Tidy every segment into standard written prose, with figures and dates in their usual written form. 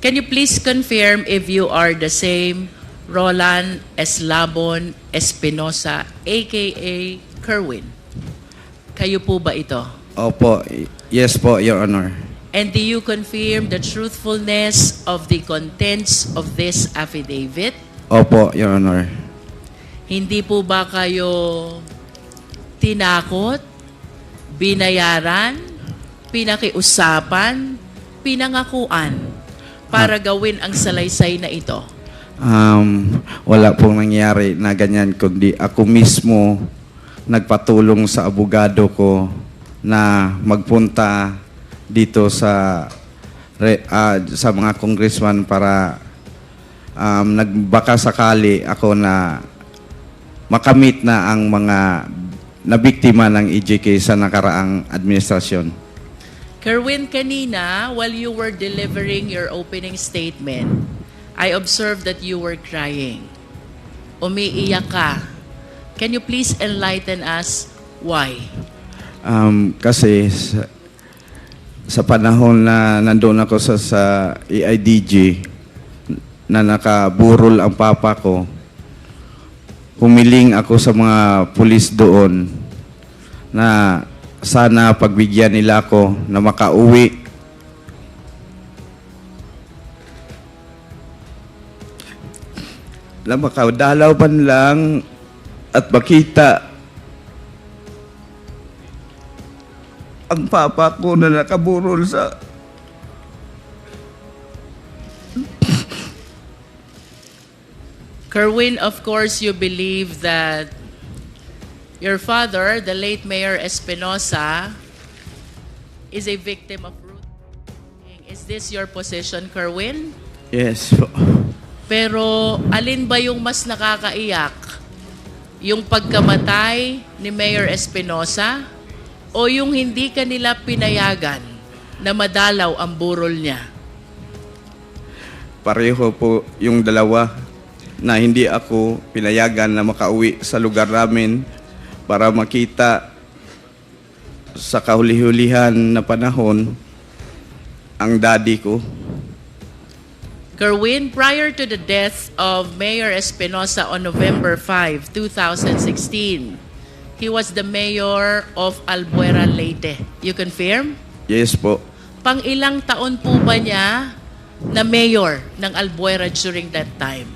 Can you please confirm if you are the same Roland Eslabon Espinosa, aka Kerwin? Kayo po ba ito? Opo, yes po, Your Honor. And do you confirm the truthfulness of the contents of this affidavit? Opo, Your Honor. Hindi po ba kayo tinakot, binayaran, pinakiusapan, pinangakuan para gawin ang salaysay na ito? Wala pong nangyari na ganyan, kundi ako mismo nagpatulong sa abogado ko na magpunta dito sa mga congressman para nagbaka sakali ako na makamit na ang mga nabiktima ng EJK sa nakaraang administrasyon. Kerwin, kanina, while you were delivering your opening statement, I observed that you were crying. Umiiyak ka. Can you please enlighten us why? Kasi sa panahon na nandoon ako sa AIDG na nakaburol ang papa ko, humiling ako sa mga pulis doon na sana pagbigyan nila ako na makauwi. Na makadalaw man lang at makita ang papa ko na nakaburol sa Kerwin, of course, you believe that your father, the late Mayor Espinosa, is a victim of rooting. Is this your position, Kerwin? Yes. Pero alin ba yung mas nakakaiyak? Yung pagkamatay ni Mayor Espinosa o yung hindi kanila pinayagan na madalaw ang burol niya? Pareho po yung dalawa na hindi ako pinayagan na makauwi sa lugar namin para makita sa kahuli-hulihan na panahon ang daddy ko. Kerwin, prior to the death of Mayor Espinosa on November 5, 2016, he was the mayor of Albuera, Leyte. You confirm? Yes po. Pang-ilang taon po ba niya na mayor ng Albuera during that time?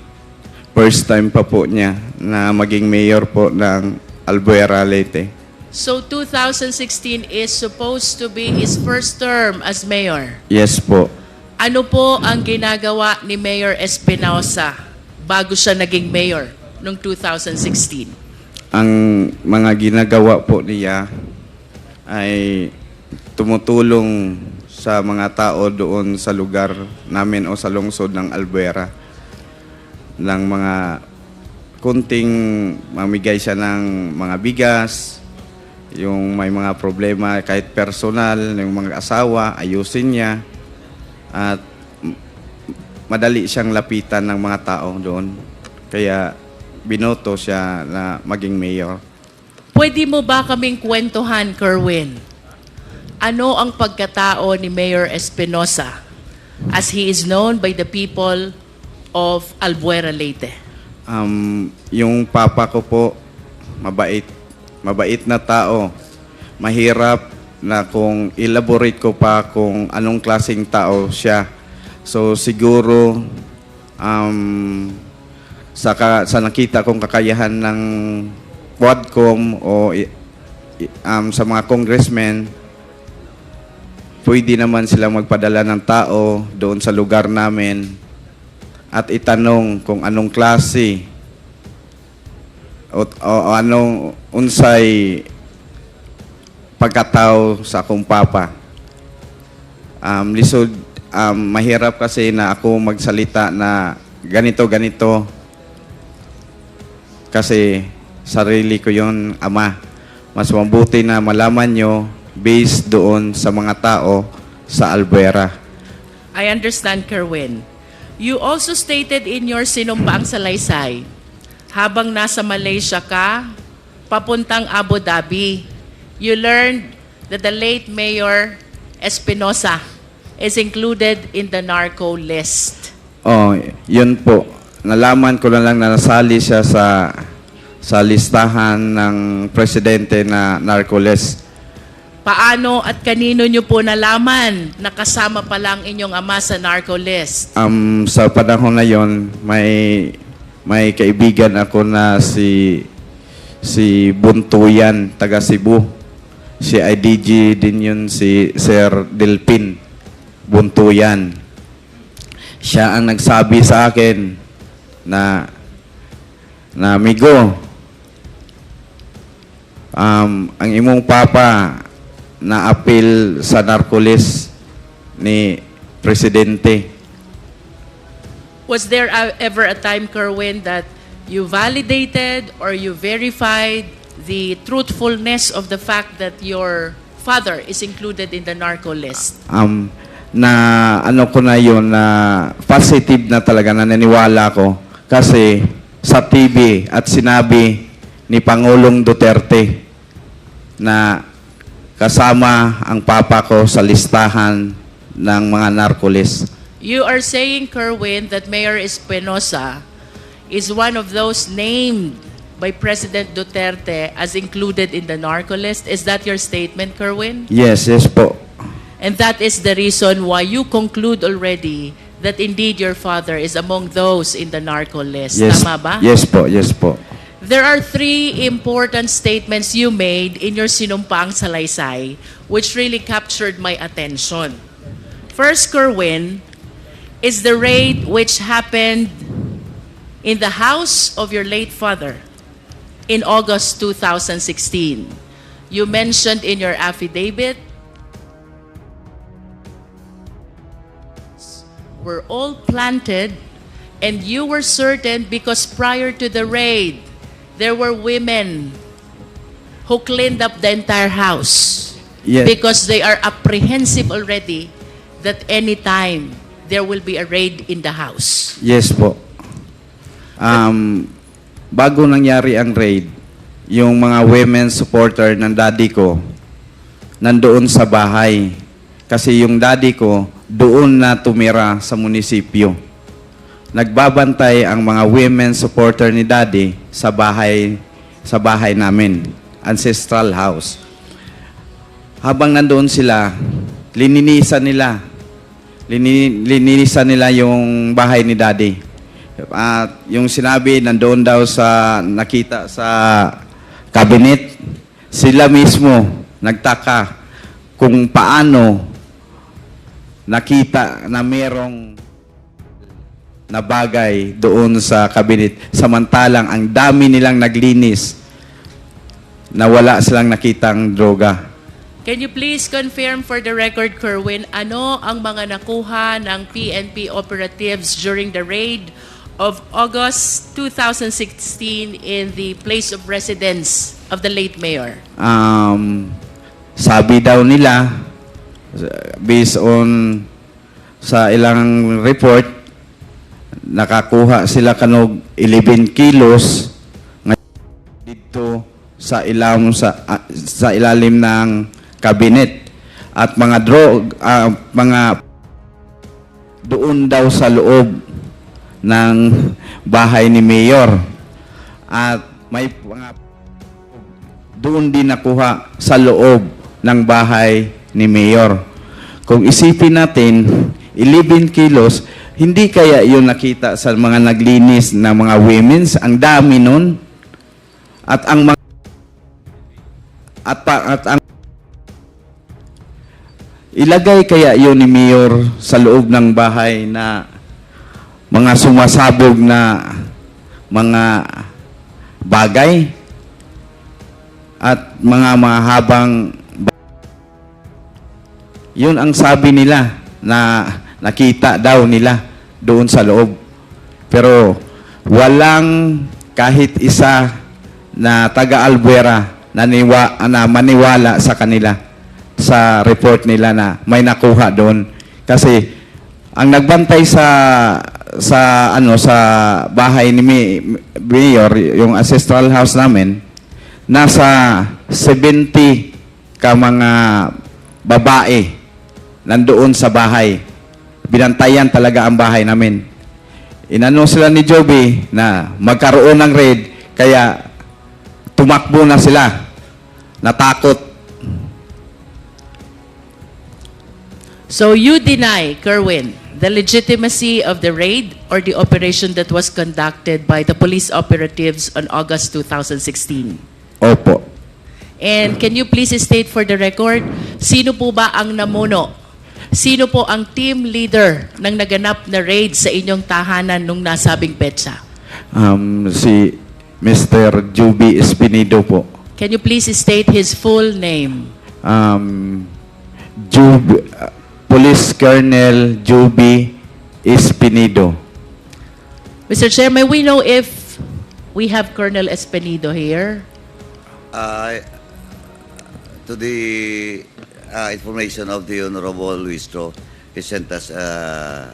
First time pa po niya na maging mayor po ng Albuera, Leyte. So 2016 is supposed to be his first term as mayor. Yes po. Ano po ang ginagawa ni Mayor Espinosa bago siya naging mayor noong 2016? Ang mga ginagawa po niya ay tumutulong sa mga tao doon sa lugar namin o sa lungsod ng Albuera ng mga kunting mamigay siya ng mga bigas, yung may mga problema kahit personal, yung mga asawa, ayusin niya at madali siyang lapitan ng mga tao doon. Kaya binoto siya na maging mayor. Pwede mo ba kaming kwentuhan, Kerwin? Ano ang pagkatao ni Mayor Espinosa as he is known by the people of Albuera, Leyte? Yung papa ko po, mabait. Mabait na tao. Mahirap na kung elaborate ko pa kung anong klaseng tao siya. So siguro sa nakita kong kakayahan ng Quadcom o sa mga congressmen, pwede naman sila magpadala ng tao doon sa lugar namin at itanong kung anong klase o anong unsay pagkatao sa akong papa. Lisod, mahirap kasi na ako magsalita na ganito kasi sarili ko yon, ama. Mas mabuti na malaman nyo based doon sa mga tao sa Albuera. I understand, Kerwin. You also stated in your sinumpaang salaysay, habang nasa Malaysia ka, papuntang Abu Dhabi, you learned that the late Mayor Espinosa is included in the narco list. Oh, yun po. Nalaman ko na lang na nasali siya sa listahan ng presidente na narco list. Paano at kanino nyo po nalaman na kasama pa lang inyong ama sa narco list? Sa panahon na yon, may kaibigan ako na si Buntuyan, taga Cebu. Si IDG din yun, si Sir Delpin Buntuyan. Siya ang nagsabi sa akin na amigo, ang imong papa na appeal sa narcolis ni Presidente. Was there ever a time, Kerwin, that you validated or you verified the truthfulness of the fact that your father is included in the narco list? Na ano ko na yun, na positive na talaga, na naniwala ko. Kasi sa TV at sinabi ni Pangulong Duterte na kasama ang papa ko sa listahan ng mga narcolis. You are saying, Kerwin, that Mayor Espinosa is one of those named by President Duterte as included in the narco list. Is that your statement, Kerwin? Yes po. And that is the reason why you conclude already that indeed your father is among those in the narco list. Yes, Tama ba? yes po. There are three important statements you made in your sinumpaang salaysay which really captured my attention. First, Kerwin, is the raid which happened in the house of your late father in August 2016. You mentioned in your affidavit were all planted, and you were certain because prior to the raid, there were women who cleaned up the entire house. Yes. Because they are apprehensive already that any time there will be a raid in the house. Yes po. Bago nangyari ang raid, yung mga women supporter ng daddy ko nandoon sa bahay. Kasi yung daddy ko doon na tumira sa munisipyo. Nagbabantay ang mga women supporter ni daddy sa bahay namin, ancestral house. Habang nandoon sila, lininisan nila yung bahay ni daddy. At yung sinabi, nandoon daw sa nakita sa cabinet, sila mismo nagtaka kung paano nakita na merong na bagay doon sa cabinet. Samantalang ang dami nilang naglinis na wala silang nakitang droga. Can you please confirm for the record, Kerwin, ano ang mga nakuha ng PNP operatives during the raid of August 2016 in the place of residence of the late mayor? Sabi daw nila, based on sa ilang report, nakakuha sila kanog 11 kilos dito sa ilalim ng cabinet at mga mga doon daw sa loob ng bahay ni mayor at may mga doon din nakuha sa loob ng bahay ni mayor. Kung isipin natin 11 kilos, hindi kaya yun nakita sa mga naglinis na mga women's? Ang dami nun. At ang mga ang ilagay kaya yun ni Mayor sa loob ng bahay na mga sumasabog na mga bagay at mga mahabang yun ang sabi nila na nakita daw nila doon sa loob. Pero walang kahit isa na taga-Albuera na maniwala sa kanila sa report nila na may nakuha doon. Kasi ang nagbantay sa bahay ni Mayor, yung ancestral house namin, nasa 70 ka mga babae nandoon sa bahay. Binantayan talaga ang bahay namin. Inano sila ni Joby na magkaroon ng raid, kaya tumakbo na sila. Natakot. So you deny, Kerwin, the legitimacy of the raid or the operation that was conducted by the police operatives on August 2016? Opo. And can you please state for the record, sino po ba ang namuno? Sino po ang team leader ng naganap na raid sa inyong tahanan nung nasabing petsa? Si Mr. Joby Espinido po. Can you please state his full name? Police Colonel Joby Espinido. Mr. Chair, may we know if we have Colonel Espinido here? To the information of the Honorable Luistro, he sent us a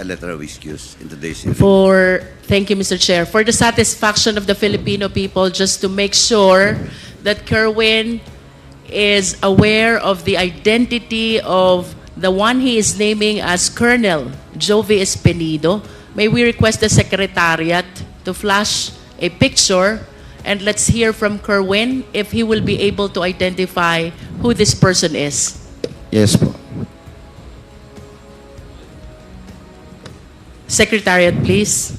letter of excuse in today's hearing. Thank you, Mr. Chair. For the satisfaction of the Filipino people, just to make sure that Kerwin is aware of the identity of the one he is naming as Colonel Jovi Espinido, may we request the Secretariat to flash a picture, and let's hear from Kerwin if he will be able to identify who this person is. Yes po. Secretariat, please.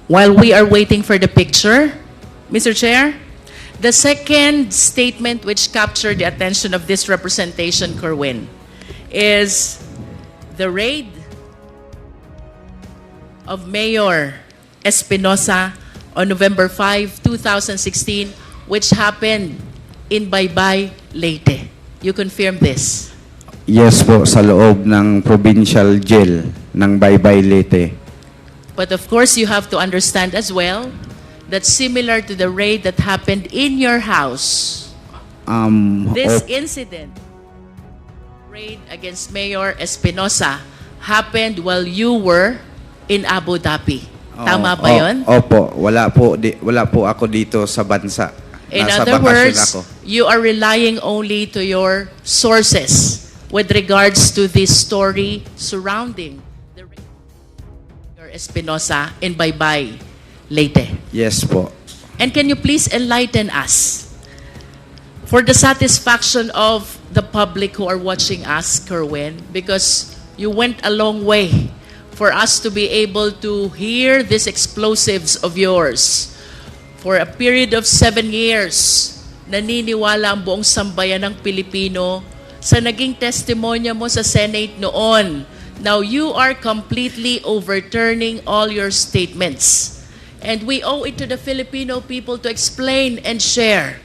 While we are waiting for the picture, Mr. Chair, the second statement which captured the attention of this representation, Kerwin, is the raid of Mayor Espinosa on November 5, 2016, which happened in Baybay, Leyte. You confirm this? Yes po, sa loob ng provincial jail ng Baybay, Leyte. But of course, you have to understand as well that similar to the raid that happened in your house, this incident, raid against Mayor Espinosa, happened while you were in Abu Dhabi. Tama ba yun? Opo, wala po ako dito sa bansa. In Nasa other bakasyon words, ako. you are relying only to your sources with regards to this story surrounding the raid of Mayor Espinosa in Baybay, Leyte. Yes po. And can you please enlighten us, for the satisfaction of the public who are watching us, Kerwin, because you went a long way for us to be able to hear these explosives of yours. For a period of 7 years, naniniwala ang buong sambayan ng Pilipino sa naging testimonya mo sa Senate noon. Now you are completely overturning all your statements. And we owe it to the Filipino people to explain and share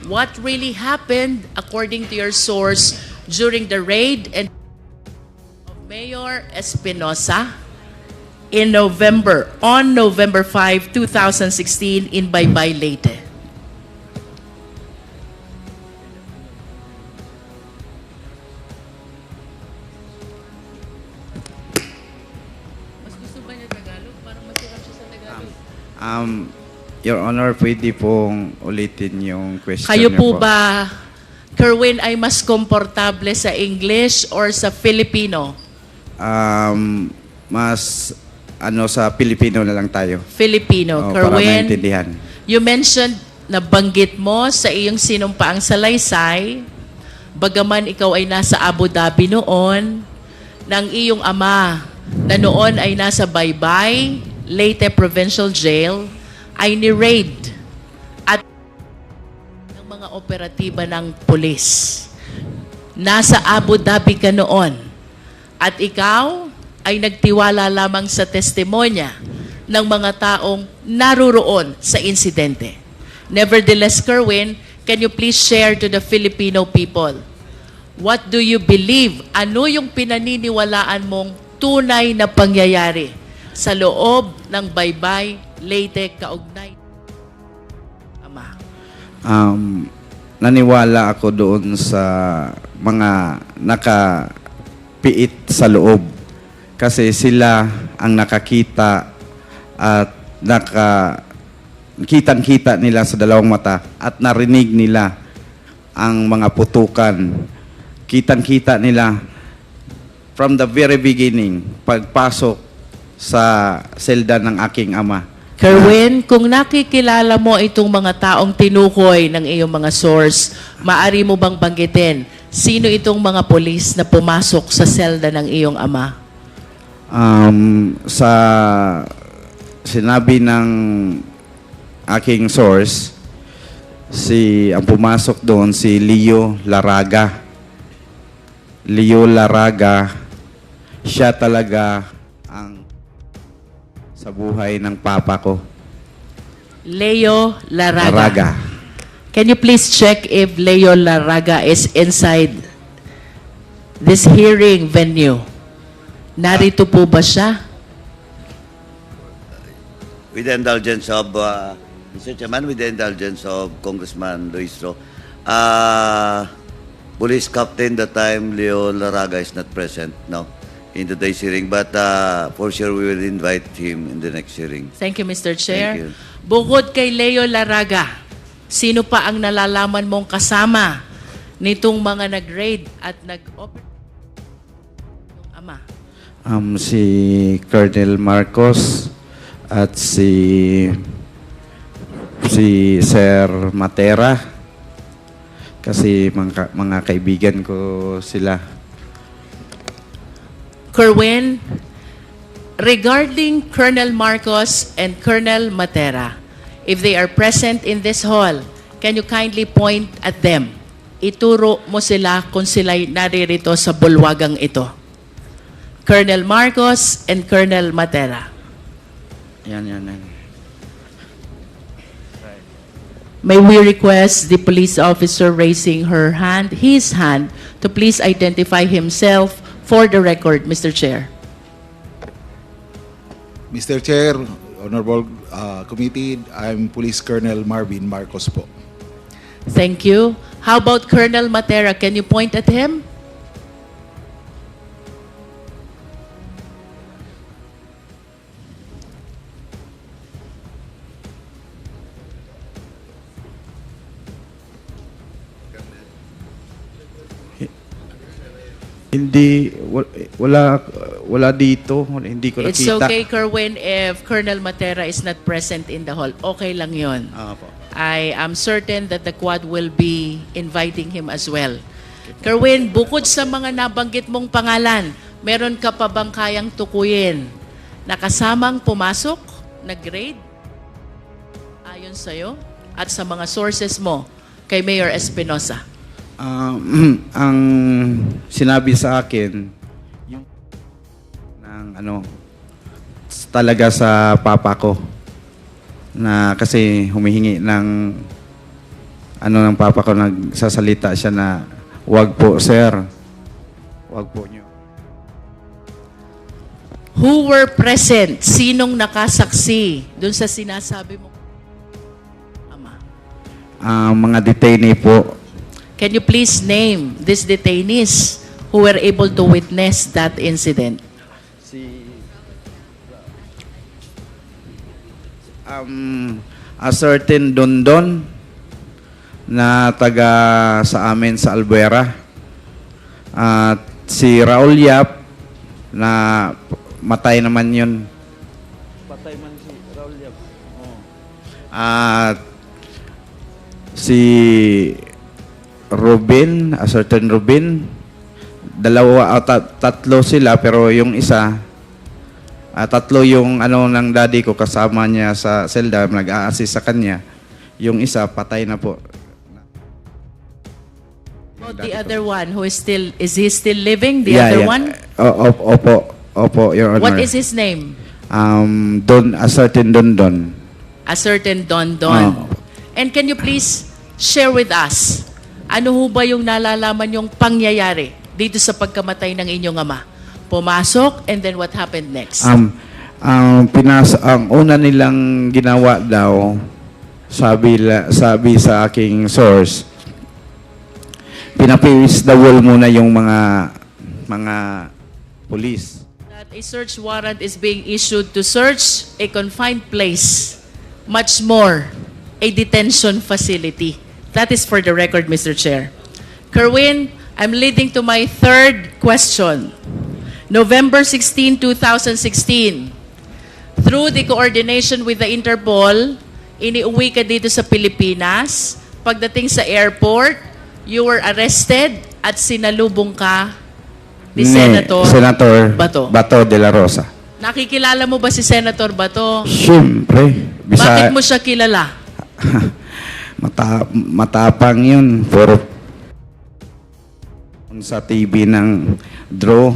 what really happened according to your source during the raid and of Mayor Espinosa on November 5, 2016 in Baybay, Leyte. Mas gusto ba niya Tagalog? Parang masirap siya sa Tagalog. Your Honor, pwede pong ulitin yung question Kayo niyo po ba, Kerwin, ay mas komportable sa English or sa Filipino? Mas sa Pilipino na lang tayo. Filipino. Para Kerwin, maintindihan. you mentioned, nabanggit mo sa iyong sinumpaang salaysay, bagaman ikaw ay nasa Abu Dhabi noon, ng iyong ama na noon ay nasa Baybay, Leyte Provincial Jail, ay ni-raid at ng mga operatiba ng pulis. Nasa Abu Dhabi ka noon at ikaw ay nagtiwala lamang sa testimonya ng mga taong naruroon sa insidente. Nevertheless, Kerwin, can you please share to the Filipino people, what do you believe? Ano yung pinaniniwalaan mong tunay na pangyayari sa loob ng Baybay, Leyte, kaugnay? Ama. naniwala ako doon sa mga nakapiit sa loob. Kasi sila ang nakakita at kitang-kita nila sa dalawang mata at narinig nila ang mga putukan. Kitang-kita nila from the very beginning, pagpasok sa selda ng aking ama. Kerwin, kung nakikilala mo itong mga taong tinukoy ng iyong mga source, maari mo bang banggitin sino itong mga polis na pumasok sa selda ng iyong ama? Sa sinabi ng aking source, ang pumasok doon si Leo Laraga. Leo Laraga, siya talaga ang sa buhay ng papa ko. Leo Laraga. Laraga. Can you please check if Leo Laraga is inside this hearing venue? Narito po ba siya? With the indulgence of, Mr. Chairman, with the indulgence of Congressman Luistro, Police Captain that time, Leo Laraga is not present now in today's hearing, but for sure we will invite him in the next hearing. Thank you, Mr. Chair. Thank you. Bukod kay Leo Laraga, sino pa ang nalalaman mong kasama nitong mga nag-raid at nag-operate ng ama? Si Colonel Marcos at si Sir Matera, kasi mga kaibigan ko sila. Kerwin, regarding Colonel Marcos and Colonel Matera, if they are present in this hall, can you kindly point at them? Ituro mo sila kung sila'y naririto sa bulwagang ito. Colonel Marcos and Colonel Matera. Yan. May we request the police officer raising his hand, to please identify himself for the record, Mr. Chair. Mr. Chair, Honorable Committee, I'm Police Colonel Marvin Marcos po. Thank you. How about Colonel Matera? Can you point at him? Hindi, wala dito. Hindi ko nakita. It's okay, Kerwin, if Colonel Matera is not present in the hall. Okay lang yon. Po. I am certain that the Quad will be inviting him as well. Kerwin, bukod sa mga nabanggit mong pangalan, meron ka pa bang kayang tukuyin na kasamang pumasok, nag-grade, ayon sa'yo, at sa mga sources mo kay Mayor Espinosa? Ang sinabi sa akin, yung talaga sa papa ko, na kasi humihingi ng ng papa ko, nagsasalita siya na, wag po sir, wag po nyo. Who were present? Sinong nakasaksi dun sa sinasabi mo? Ama. Mga detainee po. Can you please name these detainees who were able to witness that incident? A certain Dondon na taga sa amin sa Albuera. At si Raul Yap na matay naman yun. Patay man si Raul Yap. At si Robin, a certain Robin, tatlo sila, pero yung isa, tatlo yung ng daddy ko, kasama niya sa selda, nag-a-assist sa kanya. Yung isa, patay na po. About the other one, is he still living? The other one? Opo, Your Honor. What is his name? A certain Dondon. A certain Don. And can you please share with us, ano ho ba yung nalalaman yung pangyayari dito sa pagkamatay ng inyong ama? Pumasok, and then what happened next? Ang una nilang ginawa daw, sabi sa aking source, pinapiwis the wall muna yung mga police. That a search warrant is being issued to search a confined place, much more a detention facility. That is for the record, Mr. Chair. Kerwin, I'm leading to my third question. November 16, 2016, through the coordination with the Interpol, iniuwi ka dito sa Pilipinas. Pagdating sa airport, you were arrested at sinalubong ka ni Senator Bato. Bato de la Rosa. Nakikilala mo ba si Senator Bato? Siyempre. Bakit mo siya kilala? Matapang yun. Puro sa TV ng draw.